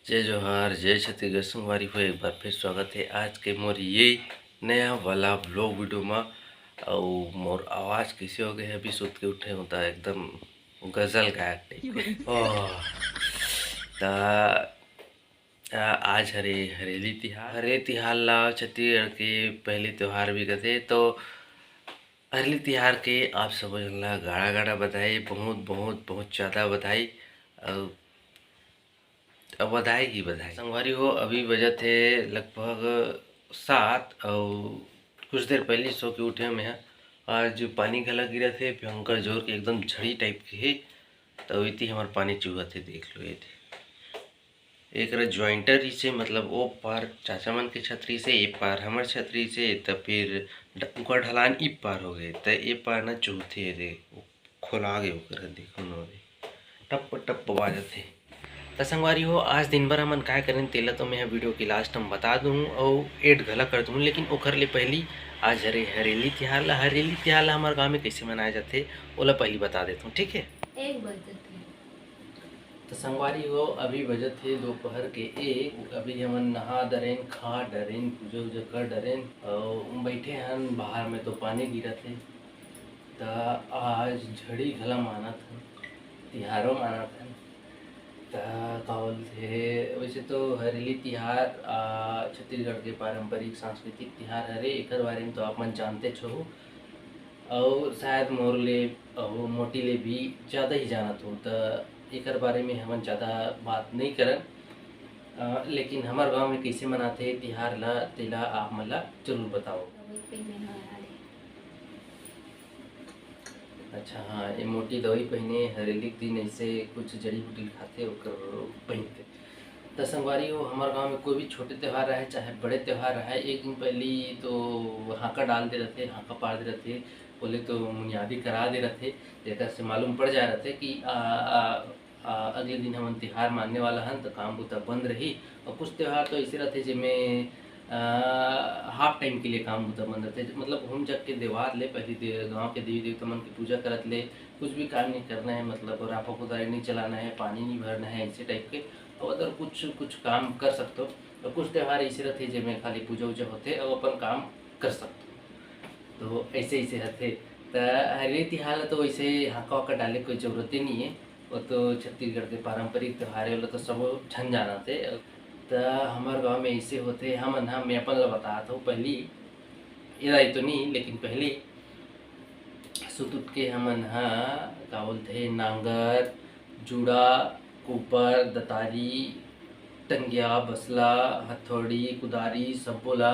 जय जोहार जय छत्तीसगढ़ संगवारी हो। एक बार फिर स्वागत है आज के मोर ये नया वाला व्लॉग वीडियो में। और मोर आवाज़ कैसे हो गए अभी सुत के उठे होता एकदम गजल गायक टाइप ओह ता आज हरेली तिहार ला छत्तीसगढ़ के पहले त्योहार भी कहते तो हरेली तिहार के आप सब ला गाड़ा गाड़ा बधाई, बहुत बहुत बहुत ज़्यादा बधाई। और अब बधाई ही बधाई संगवारी हो। अभी बजत है लगभग 7 और कुछ देर पहले सो के उठे मैं। आज पानी घला गिरा थे भयंकर जोर के, एकदम झड़ी टाइप के है। तो इतनी हमारे पानी चूहा थे, देख लो ये थे एक ज्वाइंटर ही से, मतलब वो पार चाचा मन के छतरी से ये पार हमार छतरी से, तो फिर ऊपर ढलान ई पार हो गए तो ये पार ना चूथे रे खोला गए ओकर देखो नो रे टप टप बाजत थे। तो संगवारी हो आज दिन भर हमन काय करें तेला तो मैं वीडियो के लास्ट में बता दूँ और एड घला कर दूँ, लेकिन ओखर ले पहली आज हरेली तिहार ला हमारे गाँव में कैसे मनाया जाते ओला पहली बता देता हूँ, ठीक है। एक बजत है। तो संगवारी हो अभी बजत है दोपहर के 1। अभी हमन नहा डरेन खा डरेन पूजा उजा कर डरेन और बैठे हन बाहर में तो पानी गिरत है। तो आज झड़ी घला मानत हन, तिहारों मानत हन। का बोलते वैसे तो हरेली तिहार छत्तीसगढ़ के पारंपरिक सांस्कृतिक तिहार हरे, एकर बारे में तो आप मन जानते छो और शायद मोर ले और मोटी ले भी ज़्यादा ही जानत हो। तो एकर बारे में हमन ज़्यादा बात नहीं करन, लेकिन हमार गांव में कैसे मनाते तिहार ला तेला आप मन ला जरूर बताओ। अच्छा हाँ, ये मोटी दवाई पहने हरेली के दिन ऐसे कुछ जड़ी बूटी खाते ओकर पहनते। तो संगवारी हो हमारे गांव में कोई भी छोटे त्यौहार रहे चाहे बड़े त्यौहार रहे, एक दिन पहले तो हाका डाल दे रहे थे, हाका पार दे रहे थे, बोले तो मुनियादी करा दे रहे थे, जेकर से मालूम पड़ जा रहे थे कि अगले दिन हम त्यौहार मानने वाला हन तो काम बुता बंद रही। और कुछ त्यौहार तो ऐसे रहते जिनमें हाफ टाइम के लिए काम बुता बंद रहते, मतलब हम जग के देवार ले पहले गांव के देवी देवता मन की पूजा करत ले कुछ भी काम नहीं करना है, मतलब राफा कुदारी नहीं चलाना है, पानी नहीं भरना है, ऐसे टाइप के। और अगर कुछ कुछ काम कर सकते हो तो कुछ त्यौहार ऐसे रहते जिनमें खाली पूजा उजा होते और अपन काम कर सकते हो, तो ऐसे ऐसे रहते। तो हरेली तिहार तो वैसे हाका वाका डाले कोई जरूरत ही नहीं है, वो तो छत्तीसगढ़ के पारंपरिक त्यौहार है, तो सब छन जाना थे। तो हमारे गांव में ऐसे होते हम मैं अपन ला बताता हूँ पहली ये तो नहीं, लेकिन पहले सुत उठ के हमन का बोलते नांगर जुड़ा कुपर दतारी टंगिया बसला हथौड़ी कुदारी सब्बो ला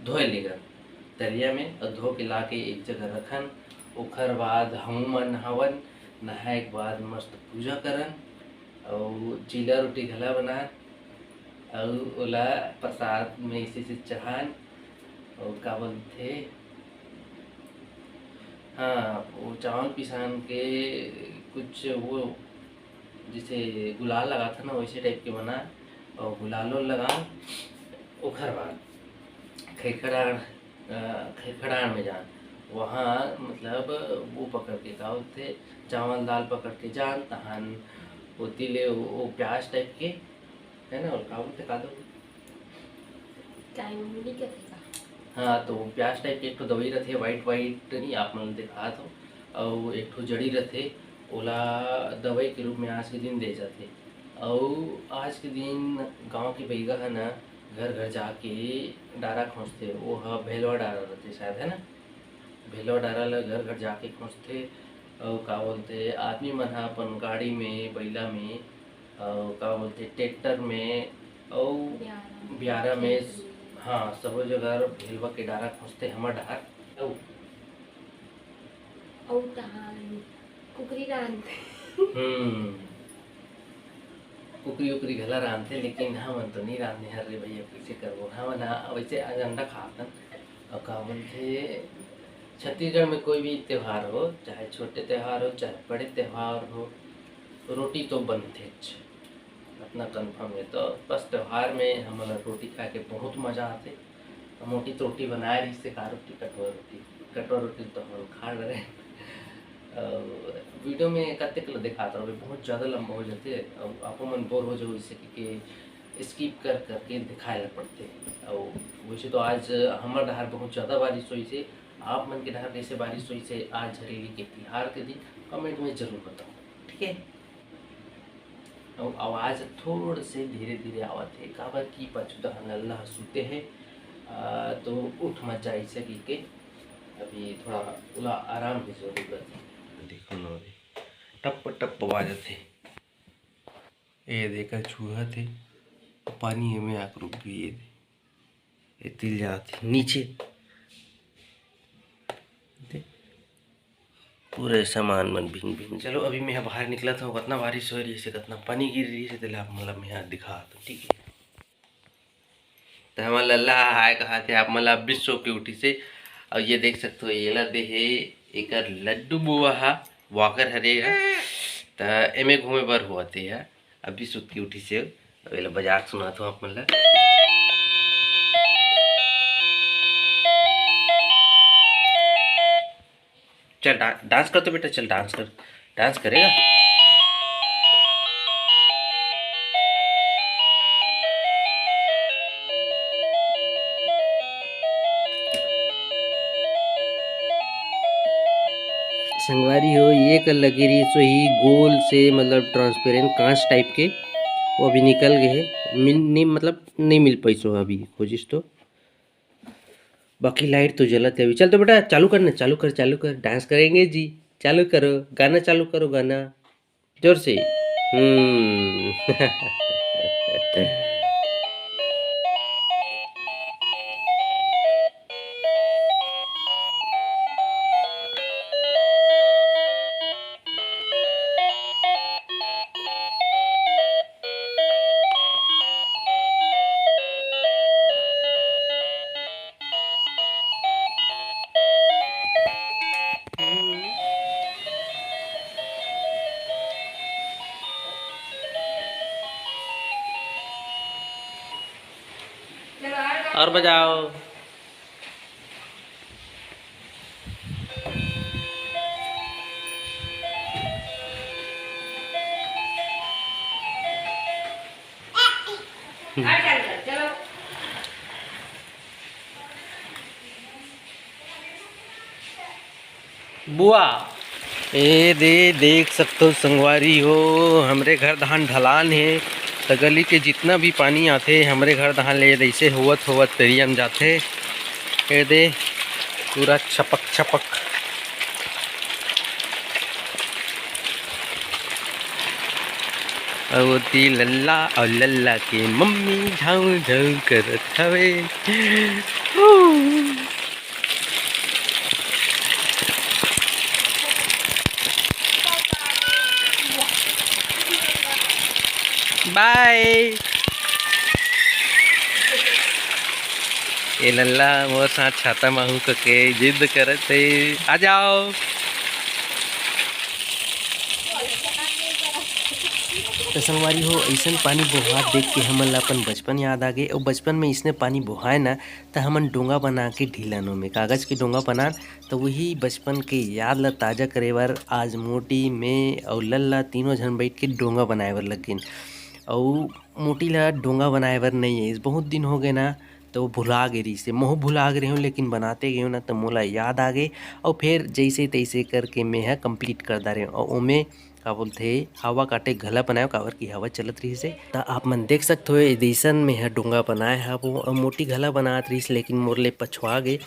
धोए लेगन तरिया में और धो के ला के एक जगह रखन। ओखर बाद हम मन नहावन, नहाए के बाद मस्त पूजा करन और चीला रोटी घला बनान और ओला प्रसाद में इसे चढ़ान। और का बोलते हाँ, वो चावल पिसान के कुछ वो जैसे गुलाल लगा था ना वैसे टाइप के बना और गुलालो लगा। ओखर बाद खैखड़ान में जान वहाँ मतलब वो पकड़ के का होते चावल दाल पकड़ के जान तहान होती ले वो प्याज टाइप के है ना, और का बोलते का दो हाँ, तो प्याज टाइप के एक तो दवाई रहते वाइट वाइट नहीं आप मन दिखा दो, और एक तो जड़ी रहते ओला दवाई के रूप में आज के दिन दे जाते। और आज के दिन गांव के बैगा है ना घर घर जाके डारा खोजते, वो हाँ भेलवा डारा रहते शायद है ना, भेलवा डारा ला घर घर जाके खोजते। और का बोलते आदमी मन हा अपन गाड़ी में बैला में और का बोलते ट्रैक्टर में और ब्यारा में हाँ सब जगह भेलवा के डारा खोजते हमार डार कुकरी रांधते कुकरी उकरी घला रांधते, लेकिन हमन तो नहीं रांधे हर रे भैया कैसे करबो हमन वैसे आज अंडा खातन। और का बोलते छत्तीसगढ़ में कोई भी त्यौहार हो चाहे छोटे त्यौहार हो चाहे बड़े त्यौहार हो रोटी तो बनते अपना कन्फर्म है। तो बस त्यौहार में हमारा रोटी खा के बहुत मज़ा आते। मोटी तो रोटी बनाए रही से का रोटी कटवा रोटी तो हम खा रहे वीडियो में कतेक ल दिखाता रहे बहुत ज़्यादा लंबा हो जाते और आप मन बोर हो जाओ इससे कि स्किप कर करके दिखाए ला पड़ते। और वैसे तो आज हमारे डहार बहुत ज़्यादा बारिश हुई से, आप मन के डहार कैसे बारिश हुई से आज हरेली के तिहार के दिन कमेंट में ज़रूर बताओ, ठीक है। और आवाज़ थोड़े से धीरे धीरे आवत है काबर की पचुदा अल्लाह सुते है तो उठ मत जाए सकी के अभी थोड़ा उला आराम की जरूरत है। देखो ना टप टप बाजत है, ये देखा चूहा थे पानी में आकर रुक भी ये तिल जाती नीचे पूरे सामान मन भींग भींग। चलो अभी मैं बाहर निकला था, कितना बारिश हो रही है, कितना पानी गिर रही है, तो आप मतलब मैं यहाँ दिखा दूँ, ठीक है। तो हमारा लल्ला हाय कहा थे आप मतलब 20 सौ की उठी से। और ये देख सकते हो ये ला दे है एक लड्डू बुआ हा वाकर हरे है तो एमे घूमे बर हुआ थे यार अभी सुत की उठी से अभी बाजार सुना था आप मतलब। चल डांस कर तो बेटा, चल डांस कर, डांस करेगा। संगवारी हो ये कर लगी रही सो ही गोल से मतलब ट्रांसपेरेंट कांच टाइप के वो अभी निकल गए हैं, नहीं मतलब नहीं मिल पाई सो अभी खोजिश तो। बाकी लाइट तो जलत है अभी। चल तो बेटा चालू करना, चालू कर डांस करेंगे जी। चालू करो गाना, चालू करो गाना जोर से। और बजाओ। चलो बुआ ए देख सकते हो संगवारी हो हमरे घर धान ढलान है तो गली के जितना भी पानी आते हमरे घर धान ले ऐसे होवत होवत तरिया में जाते। ये दे पूरा छपक छपक। अवती लल्ला और लल्ला के मम्मी झाऊ झाऊ करत हवे। बाय। ये लल्ला मोर साथ छाता माहू के जिद करत है, आ जाओ। तो संगवारी हो ऐसा पानी बोहात देख के हमन ला अपन बचपन याद आ गए। और बचपन में इसने पानी बोहाए ना तो हमन डोंगा बना के ढीलनों में कागज़ के डोंगा बना तो वही बचपन के याद ला ताज़ा करे बर आज मोटी में और लल्ला तीनों जन बैठ के डोंगा बनाए बर लग गए। और मोटी ला डोंगा बनाए बर नहीं है बहुत दिन हो गए ना तो वो भुला गए रही से महू भुला गए हूँ लेकिन बनाते गए ना तो मोला याद आ गए। और फिर जैसे तैसे करके मैं है कंप्लीट कर दा रहे और ओमे का बोलते हवा काटे घला बनाए काबर की हवा चलत रही से। तो आप मन देख सकते हो एदिसन में है डोंगा बनाए है वो मोटी घला बनात रही लेकिन मोरले पछुआ गए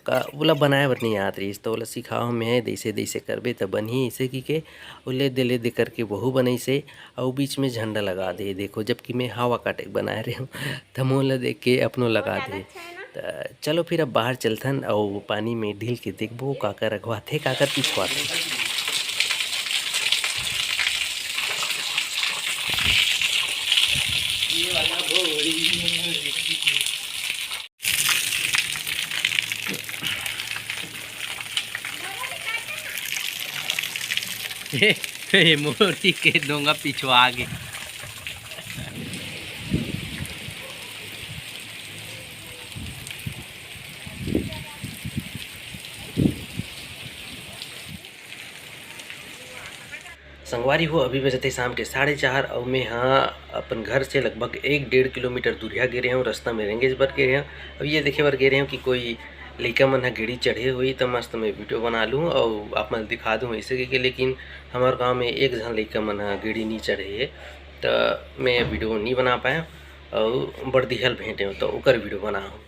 बोला बनाए बर नहीं आत रही तो बोला सिखाओ मैं जैसे जैसे करबे तो बनी ऐसे की के उले दे दे करके वहू बनई से और बीच में झंडा लगा दे। देखो जबकि मैं हवा काटे बनाए रहे हूँ तो मोला देख के अपनों लगा दे। तो चलो फिर अब बाहर चलथन और पानी में ढील के देखबो काकर रखवाथे काकर पिछवाथे। मोटी के डोंगा पिछवा गए। संगवारी हो अभी बजते शाम के 4:30 और मैं हाँ अपन घर से लगभग 1-1.5 किलोमीटर दूरिया गे रहे हूँ। रास्ता में रेंगेज बर गे रहे हूँ। अब ये देखे बर गे रहे हूँ कि कोई लइका मन ह गेड़ी चढ़े हुई तो मस्त मैं वीडियो बना लूँ और आप मन दिखा दूँ ऐसे कि लेकिन हमारे गांव में एक झन लइका मन ह गेड़ी नहीं चढ़े है तो मैं वीडियो नहीं बना पाया और बड़ दिहल भेंटे हूँ तो ओकर वीडियो बनाऊँ।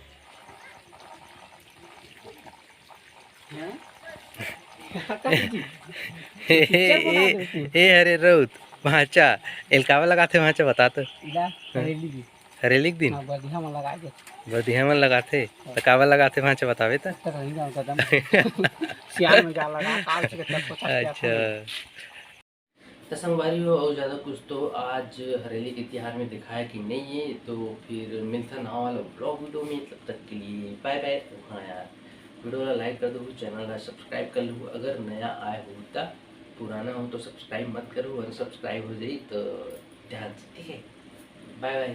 अरे रउत भाचा एलकावा लगाते भाचा बता तो हरेलिक दिन बदिया मन लगाते तो कावा लगाते भाचा बतावे तो अच्छा तो संगवारी हो और ज़्यादा कुछ तो आज हरेली के त्योहार में दिखाया कि नहीं है तो फिर मिलता ना वाला ब्लॉग वीडियो में तब तक के लिए बाय बाय। हाँ यार वीडियो ला लाइक कर दो चैनल ला सब्सक्राइब कर लो अगर नया आए हो तो पुराना हो तो सब्सक्राइब मत करो अगर सब्सक्राइब हो जाए तो ध्यान से ठीक है बाय बाय।